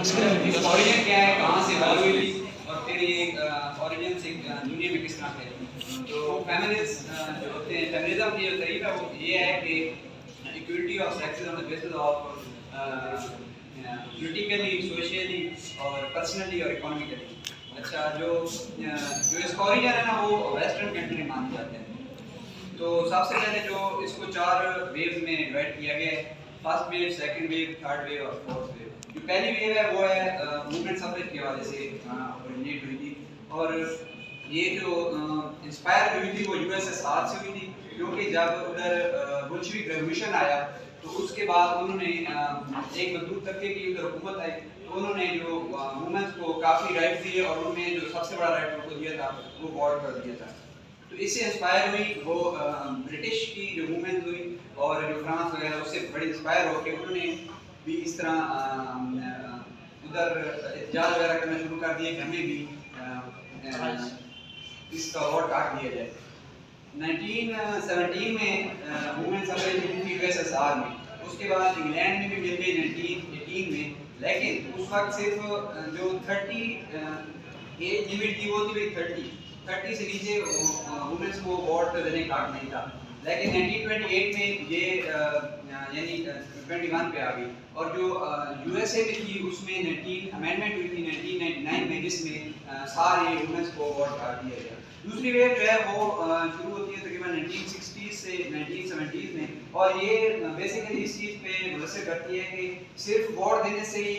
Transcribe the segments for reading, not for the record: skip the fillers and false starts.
Origin क्या है, कहाँ से इवॉल्व हुई थी और फिर ये ओरिजिन से दुनिया में किस तरह फैली। तो फेमिनिस्ट जो होते हैं, फेमिनिज्म की जो तरीका वो ये है कि equality of sexes on the basis of politically, socially और पर्सनली और इकोनॉमिकली। अच्छा, जो इसका ओरिजिन है ना वो वेस्टर्न कंट्री माने जाते हैं। तो सबसे पहले जो इसको 4 वेव्स में डिवाइड किया गया है, first wave, second wave, third wave और फोर्थ वेव। जो पहली वेव है वो है मूवमेंट सफरेज की वजह से ओरिजिनेट हुई थी, और ये जो इंस्पायर हुई थी वो यूएसएसआर से हुई थी, क्योंकि जब उधर बोल्शेविक रेवोल्यूशन आया तो उसके बाद उन्होंने एक बंदूक तबके की उधर हुकूमत आई, तो उन्होंने जो वुमेन्स को काफ़ी राइट दिए और उनमें जो सबसे बड़ा राइट उनको दिया था वो वोट कर दिया था। तो इससे इंस्पायर हुई वो ब्रिटिश की जो मूवमेंट हुई, और जो फ्रांस वगैरह उससे बड़ी इंस्पायर होकर उन्होंने भी इस तरह उधर एहतजाज वगैरह करना शुरू कर दिए कि हमें भी इसका वोट काट दिया जाए। 1917 में वुमेन सफरेज मिली थी यूएसएसआर में, उसके बाद इंग्लैंड में भी मिल गई 1918 में, लेकिन उस वक्त सिर्फ जो 30 एज लिमिट थी वो थी 30 से नीचे वुमेन्स को वोट देने का हक नहीं था। लेकिन 1928 में ये यानी 21 पे आ गई, और जो यूएसए में थी उसमें 19 अमेंडमेंट हुई थी 1999 में, जिसमें सारे वुमेन्स को वोट कर दिया गया। दूसरी वेव जो है वो शुरू होती है तकरीबन 1960 से 1970 में, और ये बेसिकली इस चीज़ पे भरोसा करती है कि सिर्फ वोट देने से ही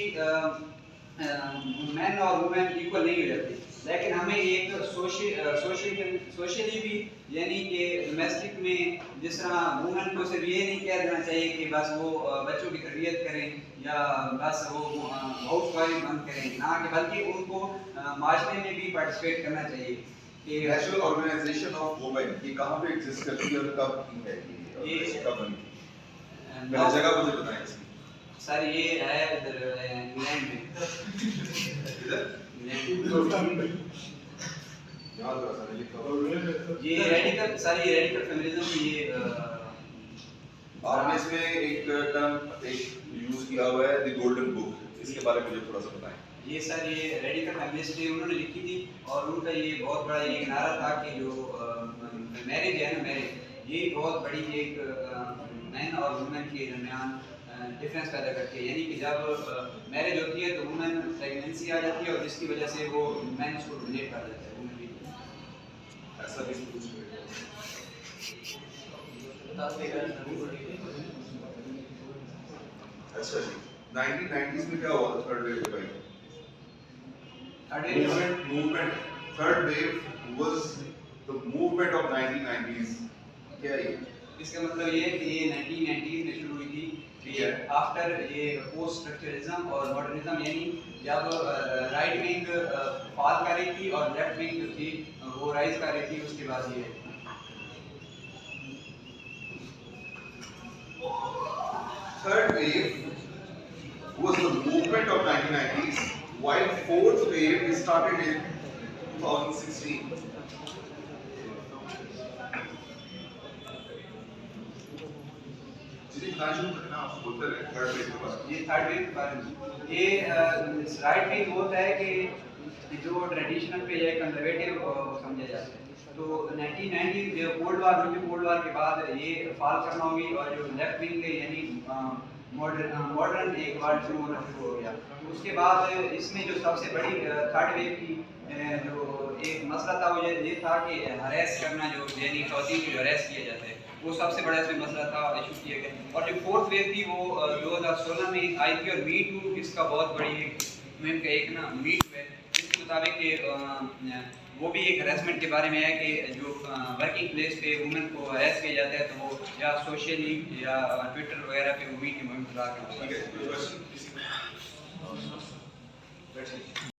मैन और वुमेन इक्वल नहीं हो जाते, लेकिन हमें एक सोशली भी, यानी कि डोमेस्टिक में जिस तरह वुमेन को सिर्फ ये नहीं कह देना चाहिए कि बस वो बच्चों की तरबियत करें या बस वो हाउस वाइफ बंद करें, ना कि बल्कि उनको माशरे में भी पार्टिसिपेट करना चाहिए। कि नेशनल ऑर्गेनाइजेशन ऑफ वुमेन ये कहाँ पे एग्जिस्ट करती है और कब की है, ये कब बनी थी? पहले जगह मुझे बताएं इसकी। सर ये है इधर इंग्लैंड में। इधर याद रहा सर ये रेडिकल, सर ये रेडिकल फेमिनिज्म की ये आपने इसमें एक टर्म एक यूज किया हुआ है द गोल्डन बुक, इसके बारे में मुझे थोड़ा सा बताएं। ये सर ये रेडिकल फेमिनिस्ट उन्होंने लिखी थी, और उनका ये बहुत बड़ा ये नारा था कि जो मैरिज है ना, मैरिज ये बहुत बड़ी एक मैन और वुमेन के दरमियान डिफरेंस पैदा करती है। यानी कि जब मैरिज होती है तो वुमेन प्रेगनेंसी आ जाती है, और जिसकी वजह से वो मैन उसको डोनेट कर देता है, वुमेन भी ऐसा भी कुछ अच्छा जी। 1990s में क्या हुआ था थर्ड वेव का? Third wave was the movement of 1990s। क्या है ये? इसका मतलब ये है कि ये 1990s में शुरू हुई थी, ये आफ्टर ये पोस्ट स्ट्रक्चरलिज्म और मॉडर्निज्म, यानी जब राइट विंग फॉल कर रही थी और लेफ्ट विंग जो थी वो राइज कर रही थी, उसके बाद ये Third wave was the movement of 1990s, while fourth wave started in 2016. जी शुरू करना आप बोलते रहे थर्ड वेव के बारे में। ये थर्ड वेव के बारे में ये राइट विंग होता है कि जो ट्रेडिशनल पे या कंजर्वेटिव समझा जाता है। तो 1990 जो कोल्ड वार हुई, कोल्ड वार के बाद ये फॉल करना होगी, और जो लेफ्ट विंग यानी मॉडर्न एक बार शुरू होना शुरू हो गया। उसके बाद इसमें जो सबसे बड़ी थर्ड वेव की जो एक मसला था वो ये था कि हरेस करना, जो यानी खवातीन को हरेस किया जाता है, वो सबसे बड़ा इसमें मसला था, इशू किया गया। और जो फोर्थ वेव थी वो 2016 में आई थी, और मी टू इसका बहुत बड़ी मुहिम का एक ना मी टू है, इसके मुताबिक वो भी एक हरेसमेंट के बारे में है कि जो वर्किंग प्लेस पे वुमेन को हरेस किया जाता है, तो वो या सोशली या ट्विटर वगैरह पे वो मी की मुहिम चला के